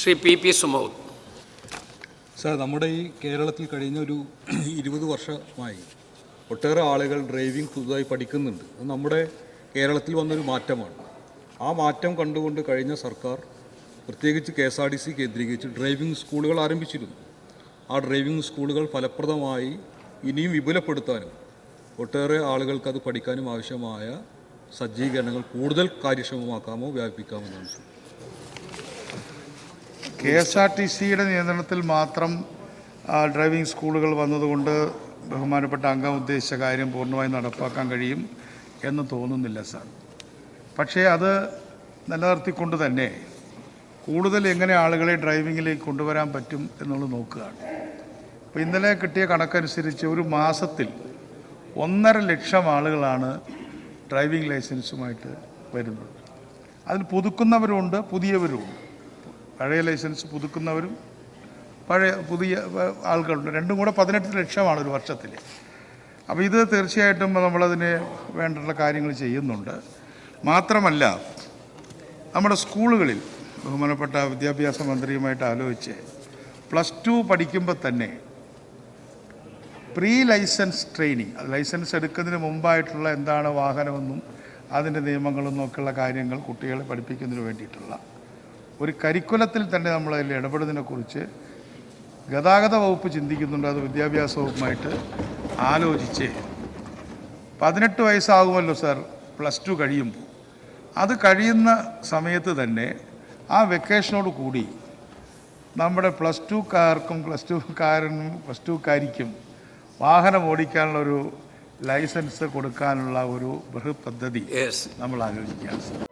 Shri P Sumod. Sir, നമ്മുടെ ഈ കേരളത്തിൽ കഴിഞ്ഞ ഒരു 20 വർഷമായി ഒട്ടേറെ ആളുകൾ ഡ്രൈവിംഗ് പുതുതായി പഠിക്കുന്നുണ്ട്. അത് നമ്മുടെ കേരളത്തിൽ വന്നൊരു മാറ്റമാണ്. ആ മാറ്റം കണ്ടുകൊണ്ട് കഴിഞ്ഞ സർക്കാർ പ്രത്യേകിച്ച് KSRTC കേന്ദ്രീകരിച്ച് ഡ്രൈവിംഗ് സ്കൂളുകൾ ആരംഭിച്ചിരുന്നു. ആ ഡ്രൈവിംഗ് സ്കൂളുകൾ ഫലപ്രദമായി ഇനിയും വിപുലപ്പെടുത്താനും ഒട്ടേറെ ആളുകൾക്ക് അത് പഠിക്കാനും ആവശ്യമായ സജ്ജീകരണങ്ങൾ കൂടുതൽ കാര്യക്ഷമമാക്കാമോ വ്യാപിപ്പിക്കാമോ എന്നാണ്. KSRTCയുടെ നിയന്ത്രണത്തിൽ മാത്രം ഡ്രൈവിംഗ് സ്കൂളുകൾ വന്നതുകൊണ്ട് ബഹുമാനപ്പെട്ട അംഗം ഉദ്ദേശിച്ച കാര്യം പൂർണ്ണമായി നടപ്പാക്കാൻ കഴിയും എന്ന് തോന്നുന്നില്ല സാർ. പക്ഷേ അത് നിലനിർത്തിക്കൊണ്ട് തന്നെ കൂടുതൽ എങ്ങനെ ആളുകളെ ഡ്രൈവിങ്ങിലേക്ക് കൊണ്ടുവരാൻ പറ്റും എന്നുള്ളത് നോക്കുകയാണ്. അപ്പോൾ ഇന്നലെ കിട്ടിയ കണക്കനുസരിച്ച് ഒരു മാസത്തിൽ 1.5 ലക്ഷം ആളുകളാണ് ഡ്രൈവിംഗ് ലൈസൻസുമായിട്ട് വരുന്നത്. അതിൽ പുതുക്കുന്നവരുമുണ്ട്, പുതിയവരുമുണ്ട്. പഴയ ലൈസൻസ് പുതുക്കുന്നവരും പുതിയ ആളുകളുണ്ട്. രണ്ടും കൂടെ 18 ലക്ഷമാണ് ഒരു വർഷത്തിൽ. അപ്പോൾ ഇത് തീർച്ചയായിട്ടും നമ്മളതിന് വേണ്ടുള്ള കാര്യങ്ങൾ ചെയ്യുന്നുണ്ട്. മാത്രമല്ല, നമ്മുടെ സ്കൂളുകളിൽ ബഹുമാനപ്പെട്ട വിദ്യാഭ്യാസ മന്ത്രിയുമായിട്ട് ആലോചിച്ച് +2 പഠിക്കുമ്പോൾ തന്നെ പ്രീ ലൈസൻസ് ട്രെയിനിങ്, ലൈസൻസ് എടുക്കുന്നതിന് മുമ്പായിട്ടുള്ള എന്താണ് വാഹനമെന്നും അതിൻ്റെ നിയമങ്ങളെന്നും ഒക്കെയുള്ള കാര്യങ്ങൾ കുട്ടികളെ പഠിപ്പിക്കുന്നതിന് വേണ്ടിയിട്ടുള്ള ഒരു കരിക്കുലത്തിൽ തന്നെ നമ്മൾ അതിൽ ഇടപെടുന്നതിനെക്കുറിച്ച് ഗതാഗത വകുപ്പ് ചിന്തിക്കുന്നുണ്ട്. അത് വിദ്യാഭ്യാസ വകുപ്പുമായിട്ട് ആലോചിച്ച് 18 വയസ്സാകുമല്ലോ സാർ +2 കഴിയുമ്പോൾ. അത് കഴിയുന്ന സമയത്ത് തന്നെ ആ വെക്കേഷനോട് കൂടി നമ്മുടെ +2കാർക്കും +2കാരിക്കും വാഹനം ഓടിക്കാനുള്ളൊരു ലൈസൻസ് കൊടുക്കാനുള്ള ഒരു ബൃഹത് പദ്ധതി നമ്മൾ ആലോചിക്കുകയാണ് സാർ.